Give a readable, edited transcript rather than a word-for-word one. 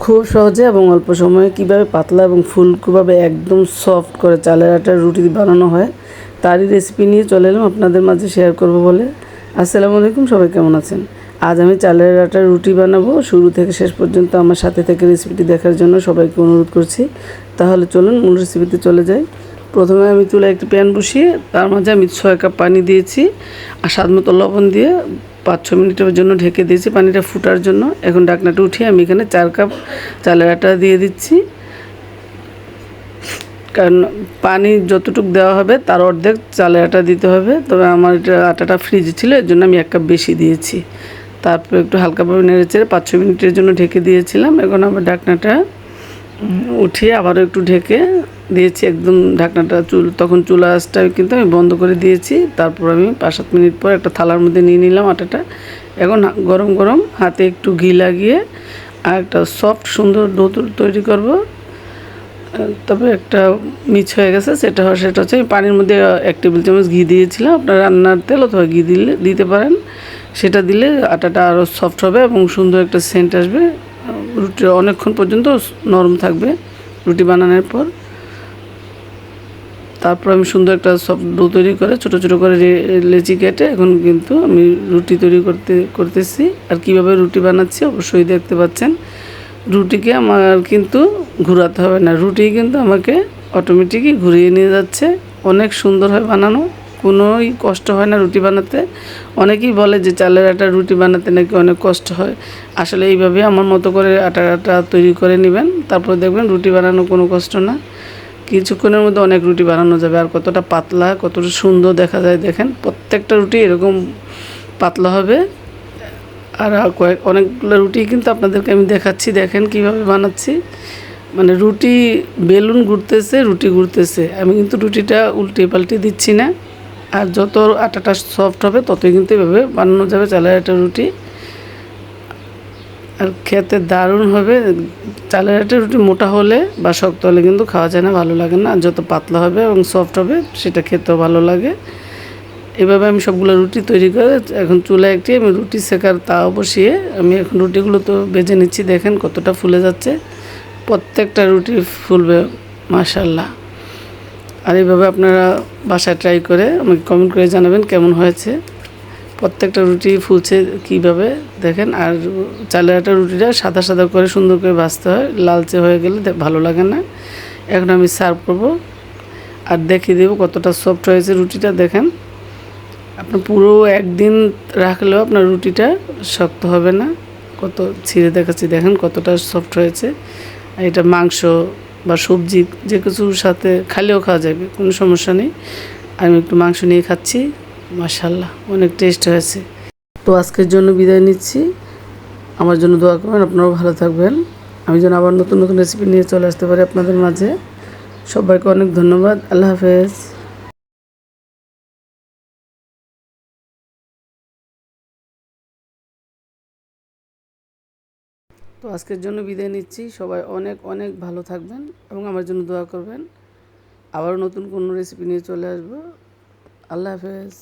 খুব সহজে এবং অল্প সময়ে কীভাবে পাতলা এবং ফুলকোভাবে একদম সফট করে চালের আটার রুটি বানানো হয় তারই রেসিপি নিয়ে চলে এলাম আপনাদের মাঝে শেয়ার করব বলে। আসসালামু আলাইকুম, সবাই কেমন আছেন? আজ আমি চালের আটার রুটি বানাবো। শুরু থেকে শেষ পর্যন্ত আমার সাথে থেকে রেসিপিটি দেখার জন্য সবাইকে অনুরোধ করছি। তাহলে চলুন মূল রেসিপিতে চলে যাই। প্রথমে আমি চুলায় একটি প্যান বসিয়ে তার মাঝে আমি 6 কাপ পানি দিয়েছি আর স্বাদ মতো লবণ দিয়ে 5-6 মিনিটের জন্য ঢেকে দিয়েছি পানিটা ফুটার জন্য। এখন ঢাকনাটা উঠিয়ে আমি এখানে 4 কাপ চালের আটা দিয়ে দিচ্ছি, কারণ পানি যতটুকু দেওয়া হবে তার অর্ধেক চালের আটা দিতে হবে। তবে আমার এটা আটাটা ফ্রিজে ছিল, এর জন্য আমি 1 কাপ বেশি দিয়েছি। তারপর একটু হালকাভাবে নেড়ে চেড়ে 5-6 মিনিটের জন্য ঢেকে দিয়েছিলাম। এখন আবার ঢাকনাটা উঠিয়ে আবারও একটু ঢেকে দিয়েছি একদম। ঢাকনাটা তখন চুলা আঁচটা কিন্তু আমি বন্ধ করে দিয়েছি। তারপর আমি 5-7 মিনিট পর একটা থালার মধ্যে নিয়ে নিলাম আটাটা। এখন গরম গরম হাতে একটু ঘি লাগিয়ে আর একটা সফট সুন্দর ডো তৈরি করব। তবে একটা মিক্স হয়ে গেছে, সেটা হচ্ছে আমি পানির মধ্যে 1 টেবিল চামচ ঘি দিয়েছিলাম। আপনার রান্নার তেল অথবা ঘি দিতে পারেন। সেটা দিলে আটাটা আরও সফট হবে এবং সুন্দর একটা সেন্ট আসবে। রুটি অনেকক্ষণ পর্যন্ত নরম থাকবে রুটি বানানোর পর। তারপর আমি সুন্দর একটা সফট ডো তৈরি করে ছোটো ছোটো করে লেচি কেটে এখন কিন্তু আমি রুটি তৈরি করতেছি। আর কীভাবে রুটি বানাচ্ছি অবশ্যই দেখতে পাচ্ছেন। রুটিকে আমার কিন্তু ঘোরাতে হবে না, রুটি কিন্তু আমাকে অটোমেটিকই ঘুরিয়ে নিয়ে যাচ্ছে। অনেক সুন্দর হয় বানানো, কোনোই কষ্ট হয় না রুটি বানাতে। অনেকেই বলে যে চালের আটার রুটি বানাতে নাকি অনেক কষ্ট হয়। আসলে এইভাবে আমার মতো করে আটা তৈরি করে নেবেন, তারপর দেখবেন রুটি বানানো কোনো কষ্ট না। কিছুক্ষণের মধ্যে অনেক রুটি বানানো যাবে। আর কতটা পাতলা, কতটা সুন্দর দেখা যায় দেখেন। প্রত্যেকটা রুটি এরকম পাতলা হবে। আর অনেকগুলো রুটি কিন্তু আপনাদেরকে আমি দেখাচ্ছি, দেখেন কিভাবে বানাচ্ছি। মানে রুটি বেলুন ঘুরতেছে, রুটি ঘুরতেছে। আমি কিন্তু রুটিটা উল্টে পাল্টে দিচ্ছি না। আর যত আটাটা সফট হবে ততই কিন্তু এভাবে বানানো যাবে চালের আটার রুটি। আর খেতে দারুণ হবে। চালের আটার রুটি মোটা হলে বা শক্ত হলে কিন্তু খাওয়া যায় না, ভালো লাগে না। আর যত পাতলা হবে এবং সফট হবে সেটা খেতেও ভালো লাগে। এভাবে আমি সবগুলো রুটি তৈরি করে এখন চুলায় একটি আমি রুটি সেকার তাও বসিয়ে আমি এখন রুটিগুলো তো ভেজে নিচ্ছি। দেখেন কতটা ফুলে যাচ্ছে, প্রত্যেকটা রুটি ফুলবে মাশাআল্লাহ। আর এইভাবে আপনারা বাসায় ট্রাই করে আমাকে কমেন্ট করে জানাবেন কেমন হয়েছে। প্রত্যেকটা রুটি ফুলছে কীভাবে দেখেন। আর চালের আটার রুটিটা সাদা সাদা করে সুন্দর করে ভাজতে হয়, লালচে হয়ে গেলে ভালো লাগে না। এখন আমি সার্ভ করব আর দেখিয়ে দেবো কতটা সফট হয়েছে রুটিটা। দেখেন আপনার পুরো একদিন রাখলেও আপনার রুটিটা শক্ত হবে না। কত ছিঁড়ে দেখাচ্ছি, দেখেন কতটা সফট হয়েছে। এটা মাংস বা সবজি যে কিছুর সাথে খালিও খাওয়া যাবে, কোনো সমস্যা নেই। আমি একটু মাংস নিয়ে খাচ্ছি, মাশাআল্লাহ অনেক টেস্ট হয়েছে। তো আজকের জন্য বিদায় নিচ্ছি। আমার জন্য দোয়া করবেন, আপনারাও ভালো থাকবেন। আমি যেন আবার নতুন নতুন রেসিপি নিয়ে চলে আসতে পারি আপনাদের মাঝে। সবাইকে অনেক ধন্যবাদ। আল্লাহ হাফেজ। তো আজকের জন্য বিদায় নিচ্ছি। সবাই অনেক অনেক ভালো থাকবেন এবং আমার জন্য দোয়া করবেন। আবারও নতুন কোনো রেসিপি নিয়ে চলে আসবো। আল্লাহ হাফেজ।